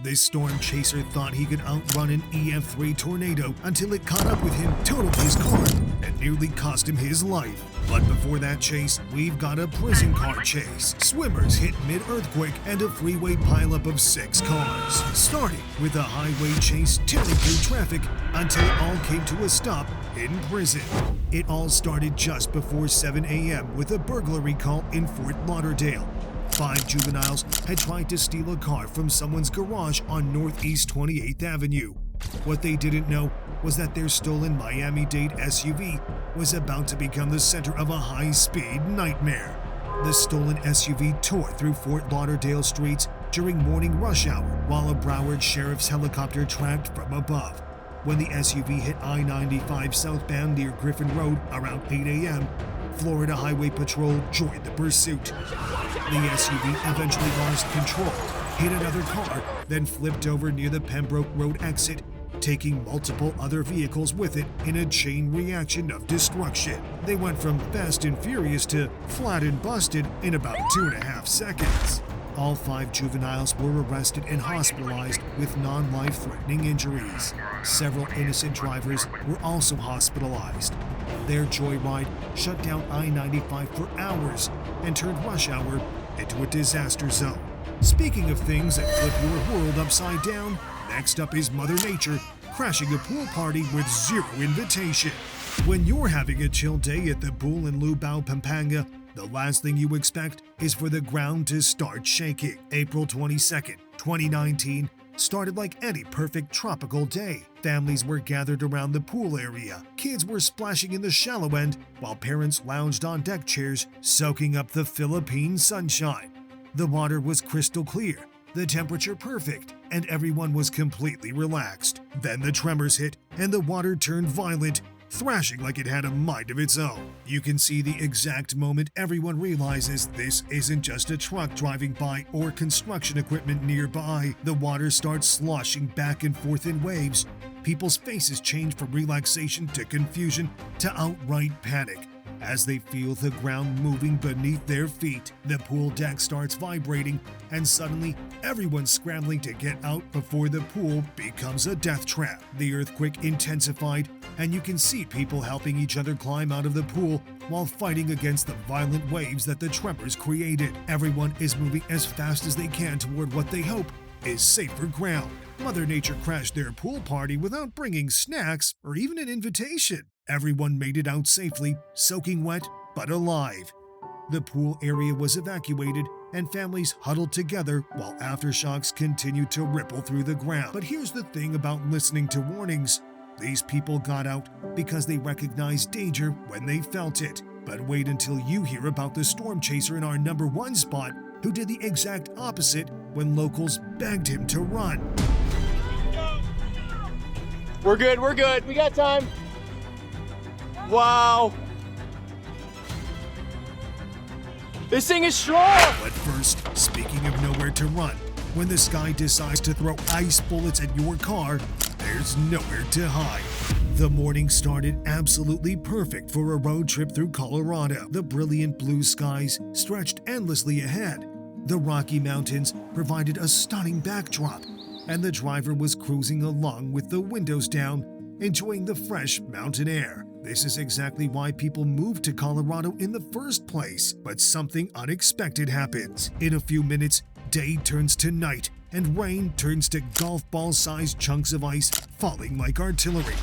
This storm chaser thought he could outrun an EF3 tornado until it caught up with him, totaled his car, and nearly cost him his life. But before that chase, we've got a prison car chase. Swimmers hit mid-earthquake and a freeway pileup of 6 cars, starting with a highway chase tearing through traffic until it all came to a stop in prison. It all started just before 7 a.m. with a burglary call in Fort Lauderdale. 5 juveniles had tried to steal a car from someone's garage on Northeast 28th Avenue. What they didn't know was that their stolen Miami-Dade SUV was about to become the center of a high-speed nightmare. The stolen SUV tore through Fort Lauderdale streets during morning rush hour while a Broward Sheriff's helicopter tracked from above. When the SUV hit I-95 southbound near Griffin Road around 8 a.m., Florida Highway Patrol joined the pursuit. The SUV eventually lost control, hit another car, then flipped over near the Pembroke Road exit, taking multiple other vehicles with it in a chain reaction of destruction. They went from fast and furious to flat and busted in about 2.5 seconds. All 5 juveniles were arrested and hospitalized with non-life-threatening injuries. Several innocent drivers were also hospitalized. Their joyride shut down I-95 for hours and turned rush hour into a disaster zone. Speaking of things that flip your world upside down, next up is Mother Nature crashing a pool party with 0 invitation. When you're having a chill day at the pool in Lubao, Pampanga, the last thing you expect is for the ground to start shaking. April 22nd, 2019 started like any perfect tropical day. Families were gathered around the pool area. Kids were splashing in the shallow end while parents lounged on deck chairs, soaking up the Philippine sunshine. The water was crystal clear, the temperature perfect, and everyone was completely relaxed. Then the tremors hit and the water turned violent, thrashing like it had a mind of its own. You can see the exact moment everyone realizes this isn't just a truck driving by or construction equipment nearby. The water starts sloshing back and forth in waves. People's faces change from relaxation to confusion to outright panic as they feel the ground moving beneath their feet. The pool deck starts vibrating, and suddenly everyone's scrambling to get out before the pool becomes a death trap. The earthquake intensified, and you can see people helping each other climb out of the pool while fighting against the violent waves that the tremors created. Everyone is moving as fast as they can toward what they hope is safer ground. Mother Nature crashed their pool party without bringing snacks or even an invitation. Everyone made it out safely, soaking wet but alive. The pool area was evacuated and families huddled together while aftershocks continued to ripple through the ground. But here's the thing about listening to warnings. These people got out because they recognized danger when they felt it. But wait until you hear about the storm chaser in our #1 spot who did the exact opposite when locals begged him to run. We're good, we got time. Wow. This thing is strong! But first, speaking of nowhere to run, when the sky decides to throw ice bullets at your car, there's nowhere to hide. The morning started absolutely perfect for a road trip through Colorado. The brilliant blue skies stretched endlessly ahead. The Rocky Mountains provided a stunning backdrop, and the driver was cruising along with the windows down, enjoying the fresh mountain air. This is exactly why people moved to Colorado in the first place. But something unexpected happens. In a few minutes, day turns to night, and rain turns to golf ball-sized chunks of ice falling like artillery.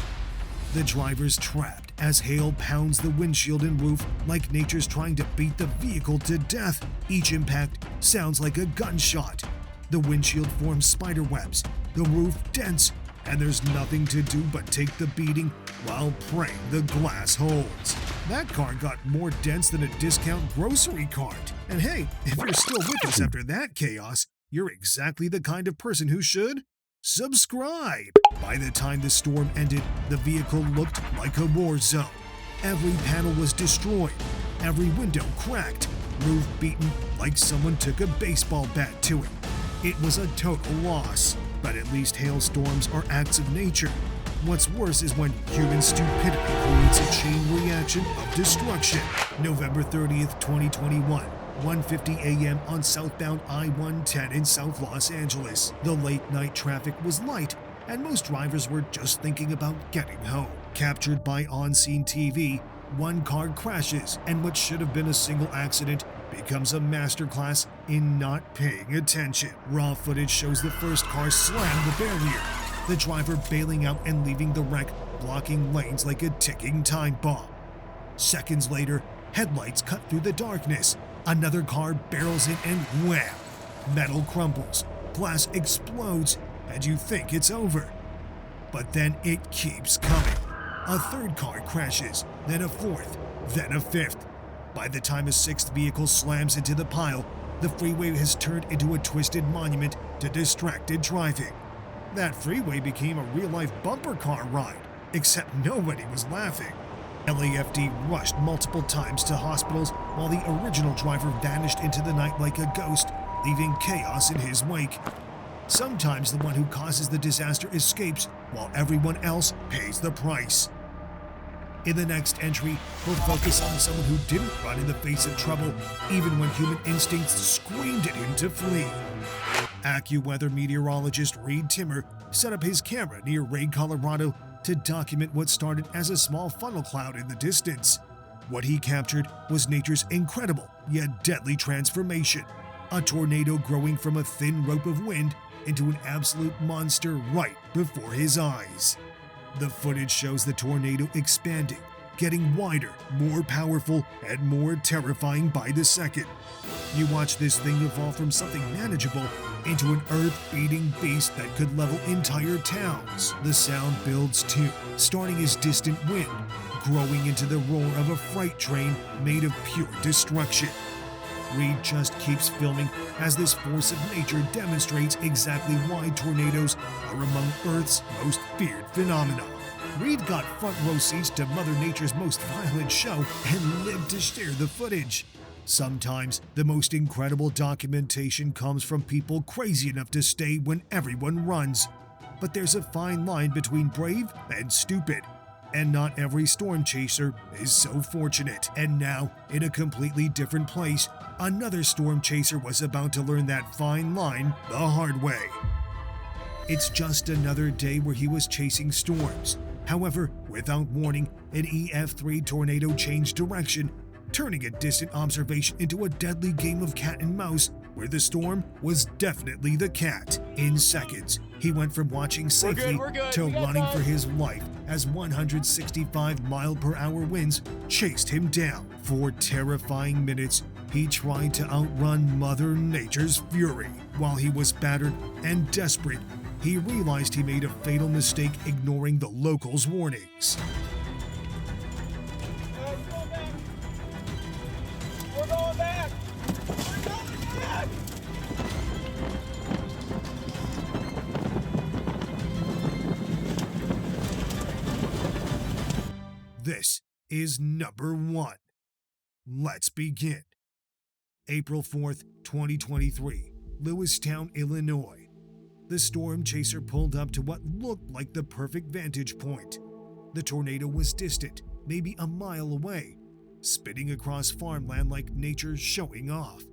The driver's trapped as hail pounds the windshield and roof like nature's trying to beat the vehicle to death. Each impact sounds like a gunshot. The windshield forms spider webs, the roof dents, and there's nothing to do but take the beating while praying the glass holds. That car got more dents than a discount grocery cart. And hey, if you're still with us after that chaos, you're exactly the kind of person who should subscribe. By the time the storm ended, the vehicle looked like a war zone. Every panel was destroyed, every window cracked, roof beaten like someone took a baseball bat to it. It was a total loss. But at least hailstorms are acts of nature. What's worse is when human stupidity creates a chain reaction of destruction. November 30th, 2021. 1:50 a.m. on southbound I-110 in South Los Angeles. The late-night traffic was light, and most drivers were just thinking about getting home. Captured by on-scene TV, one car crashes, and what should have been a single accident becomes a masterclass in not paying attention. Raw footage shows the first car slam the barrier, the driver bailing out and leaving the wreck blocking lanes like a ticking time bomb. Seconds later, headlights cut through the darkness. Another car barrels in and wham! Metal crumbles, glass explodes, and you think it's over. But then it keeps coming. A third car crashes, then a fourth, then a fifth. By the time a sixth vehicle slams into the pile, the freeway has turned into a twisted monument to distracted driving. That freeway became a real-life bumper car ride, except nobody was laughing. LAFD rushed multiple times to hospitals while the original driver vanished into the night like a ghost, leaving chaos in his wake. Sometimes the one who causes the disaster escapes while everyone else pays the price. In the next entry, we'll focus on someone who didn't run in the face of trouble, even when human instincts screamed at him to flee. AccuWeather meteorologist Reed Timmer set up his camera near Raid, Colorado to document what started as a small funnel cloud in the distance. What he captured was nature's incredible yet deadly transformation, a tornado growing from a thin rope of wind into an absolute monster right before his eyes. The footage shows the tornado expanding, getting wider, more powerful, and more terrifying by the second. You watch this thing evolve from something manageable into an earth-beating beast that could level entire towns. The sound builds too, starting as distant wind, growing into the roar of a freight train made of pure destruction. Reed just keeps filming as this force of nature demonstrates exactly why tornadoes are among Earth's most feared phenomena. Reed got front row seats to Mother Nature's most violent show and lived to share the footage. Sometimes the most incredible documentation comes from people crazy enough to stay when everyone runs. But there's a fine line between brave and stupid. And not every storm chaser is so fortunate. And now, in a completely different place, another storm chaser was about to learn that fine line the hard way. It's just another day where he was chasing storms. However, without warning, an EF3 tornado changed direction, turning a distant observation into a deadly game of cat and mouse where the storm was definitely the cat. In seconds, he went from watching safely to running for his life as 165-mile-per-hour winds chased him down. For terrifying minutes, he tried to outrun Mother Nature's fury. While he was battered and desperate, he realized he made a fatal mistake ignoring the locals' warnings. We're going back! We're going back! This is number 1. Let's begin. April 4th, 2023, Lewistown, Illinois. The storm chaser pulled up to what looked like the perfect vantage point. The tornado was distant, maybe a mile away, spinning across farmland like nature showing off.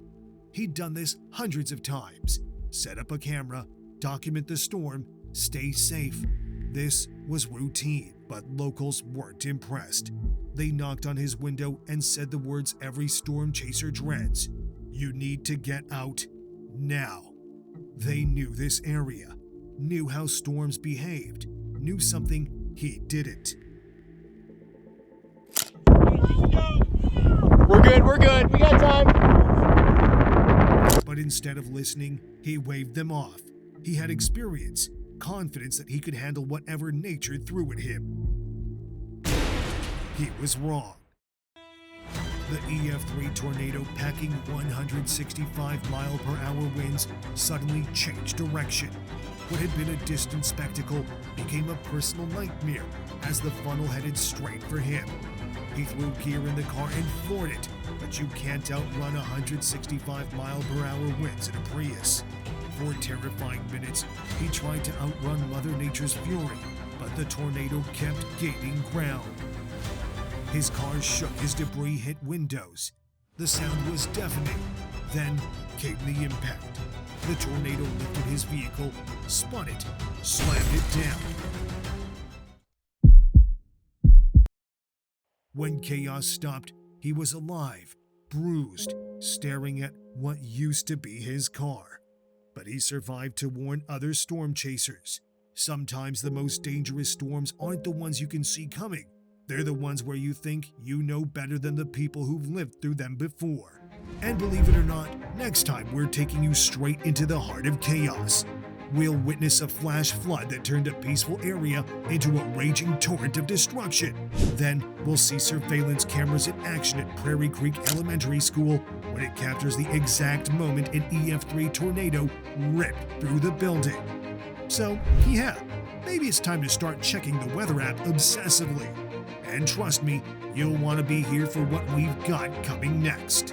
He'd done this hundreds of times. Set up a camera, document the storm, stay safe. This was routine, but locals weren't impressed. They knocked on his window and said the words every storm chaser dreads. You need to get out now. They knew this area, knew how storms behaved, knew something he didn't. We're good, we got time. But instead of listening, he waved them off. He had experience, confidence that he could handle whatever nature threw at him. He was wrong. The EF3 tornado, packing 165-mile-per-hour winds, suddenly changed direction. What had been a distant spectacle became a personal nightmare as the funnel headed straight for him. He threw gear in the car and floored it, but you can't outrun 165-mile-per-hour winds in a Prius. For terrifying minutes, he tried to outrun Mother Nature's fury, but the tornado kept gaining ground. His car shook as debris hit windows. The sound was deafening. Then came the impact. The tornado lifted his vehicle, spun it, slammed it down. When chaos stopped, he was alive, bruised, staring at what used to be his car. But he survived to warn other storm chasers. Sometimes the most dangerous storms aren't the ones you can see coming. They're the ones where you think you know better than the people who've lived through them before. And believe it or not, next time we're taking you straight into the heart of chaos. We'll witness a flash flood that turned a peaceful area into a raging torrent of destruction. Then we'll see surveillance cameras in action at Prairie Creek Elementary School when it captures the exact moment an EF3 tornado ripped through the building. So, yeah, maybe it's time to start checking the weather app obsessively. And trust me, you'll want to be here for what we've got coming next.